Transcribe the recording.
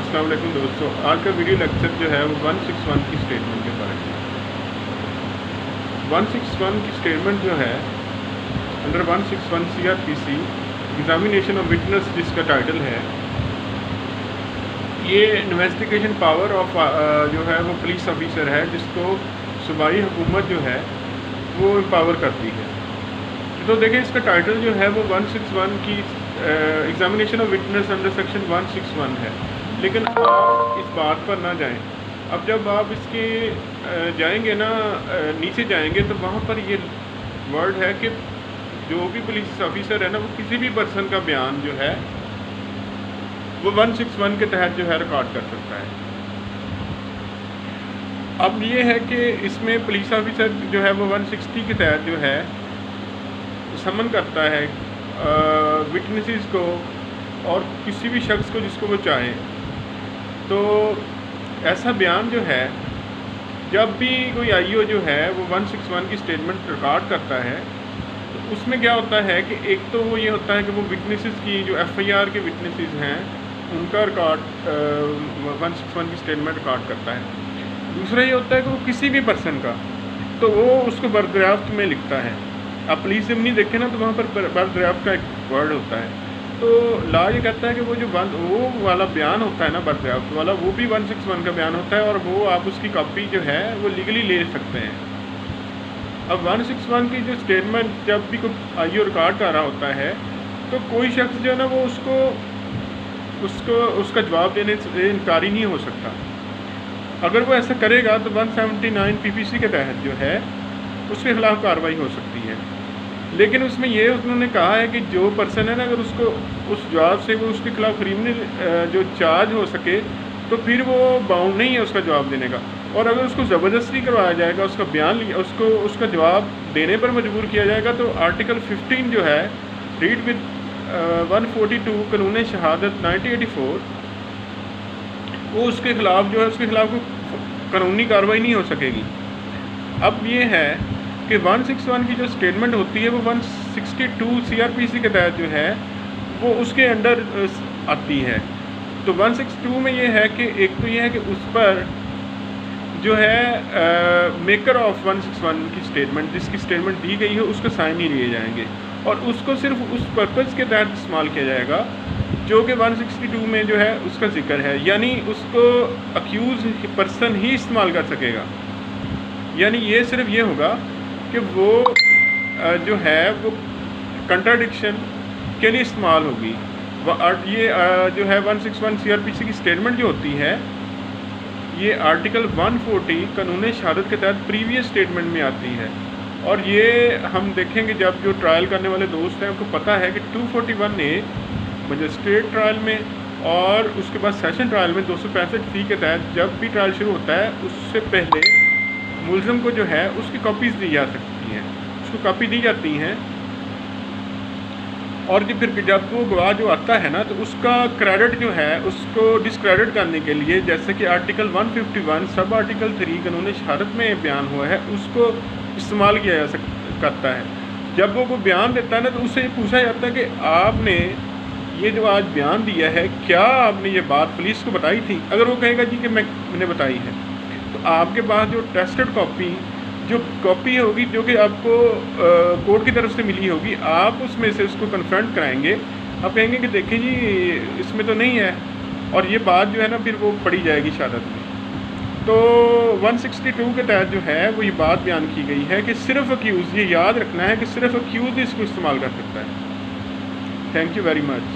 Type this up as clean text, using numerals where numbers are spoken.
अस्सलाम वालेकुम दोस्तों, आज का वीडियो लेक्चर जो है वो 161 की स्टेटमेंट के बारे में। 161 की स्टेटमेंट जो है under 161 CRPC examination of witness, जिसका टाइटल है, ये इन्वेस्टिगेशन पावर ऑफ जो है वो पुलिस ऑफिसर है, जिसको सूबाई हुकूमत जो है वो एम्पावर करती है। तो देखें, इसका टाइटल जो है वो 161 की examination of witness under section 161 है, लेकिन आप इस बात पर ना जाएं। अब जब आप इसके जाएंगे ना, नीचे जाएंगे तो वहाँ पर ये वर्ड है कि जो भी पुलिस ऑफिसर है ना, वो किसी भी पर्सन का बयान जो है वो 161 के तहत जो है रिकॉर्ड कर सकता है। अब ये है कि इसमें पुलिस ऑफिसर जो है वो 160 के तहत जो है समन करता है विटनेसेस को और किसी भी शख्स को जिसको वो चाहे। तो ऐसा बयान जो है, जब भी कोई आईओ जो है वो 161 की स्टेटमेंट रिकॉर्ड करता है, तो उसमें क्या होता है कि एक तो वो ये होता है कि वो विटनेसेस की जो FIR के विटनेसेस हैं उनका रिकॉर्ड 161 की स्टेटमेंट रिकॉर्ड करता है। दूसरा ये होता है कि वो किसी भी पर्सन का, तो वो उसको बरदराफ्त में लिखता है। आप पुलिस जब नहीं देखें ना, तो वहाँ पर बरदराफ्त का एक वर्ड होता है। तो लॉ ये कहता है कि वो जो वो वाला बयान होता है ना, बरदराफ्त वाला, वो भी 161 का बयान होता है और वो आप उसकी कॉपी जो है वो लीगली ले सकते हैं। अब 161 की जो स्टेटमेंट जब भी कोई आईओ रिकॉर्ड कर रहा होता है, तो कोई शख्स जो है ना वो उसका जवाब देने से इनकारी नहीं हो सकता। अगर वो ऐसा करेगा तो 179 PPC के तहत जो है उसके खिलाफ कार्रवाई हो सकती है। लेकिन उसमें ये उन्होंने कहा है कि जो पर्सन है ना, अगर उसको उस जवाब से वो उसके खिलाफ क्रिमिनल जो चार्ज हो सके, तो फिर वो बाउंड नहीं है उसका जवाब देने का। और अगर उसको ज़बरदस्ती करवाया जाएगा, उसका बयान उसका जवाब देने पर मजबूर किया जाएगा, तो आर्टिकल 15 जो है रीड विद 142 कानून शहादत 1984, वो उसके खिलाफ जो है उसके खिलाफ कानूनी कार्रवाई नहीं हो सकेगी। अब ये है कि 161 की जो स्टेटमेंट होती है वो 162 CRPC के तहत जो है वो उसके अंडर आती है। तो 162 में ये है कि एक तो ये है कि उस पर जो है मेकर ऑफ 161 की स्टेटमेंट, जिसकी स्टेटमेंट दी गई है, उसको साइन नहीं लिए जाएंगे और उसको सिर्फ उस पर्पज़ के तहत इस्तेमाल किया जाएगा जो कि 162 में जो है उसका जिक्र है। यानी उसको अक्यूज़ पर्सन ही इस्तेमाल कर सकेगा। यानी ये सिर्फ ये होगा कि वो जो है वो कंट्राडिक्शन के लिए इस्तेमाल होगी। ये जो है 161 CRPC की स्टेटमेंट जो होती है, ये आर्टिकल 140 कानून शहादत के तहत प्रीवियस स्टेटमेंट में आती है। और ये हम देखेंगे जब जो ट्रायल करने वाले दोस्त हैं उनको पता है कि 241A मजिस्ट्रेट ट्रायल में और उसके बाद सेशन ट्रायल में 265 फी के तहत जब भी ट्रायल शुरू होता है, उससे पहले मुलज़म को जो है उसकी कॉपीज़ दी जा सकती हैं, उसको कॉपी दी जाती हैं। और फिर जब वो गवाह जो आता है ना, तो उसका क्रेडिट जो है उसको डिसक्रेडिट करने के लिए, जैसे कि आर्टिकल 151 सब आर्टिकल 3 कानून शहादत में बयान हुआ है, उसको इस्तेमाल किया जा करता है। जब वो बयान देता है ना, तो उससे ये पूछा जाता है कि आपने ये जो आज बयान दिया है, क्या आपने ये बात पुलिस को बताई थी? अगर वो कहेगा जी कि मैंने बताई है, तो आपके पास जो टेस्टेड कॉपी होगी जो कि आपको कोर्ट की तरफ से मिली होगी, आप उसमें से उसको कन्फ्रंट कराएंगे। आप कहेंगे कि देखें जी इसमें तो नहीं है, और ये बात जो है ना फिर वो पढ़ी जाएगी शहादत में। तो 162 के तहत जो है वो ये बात बयान की गई है कि सिर्फ अक्यूज़, ये याद रखना है कि सिर्फ अक्यूज़ इसको इस्तेमाल कर सकता है। Thank you very much.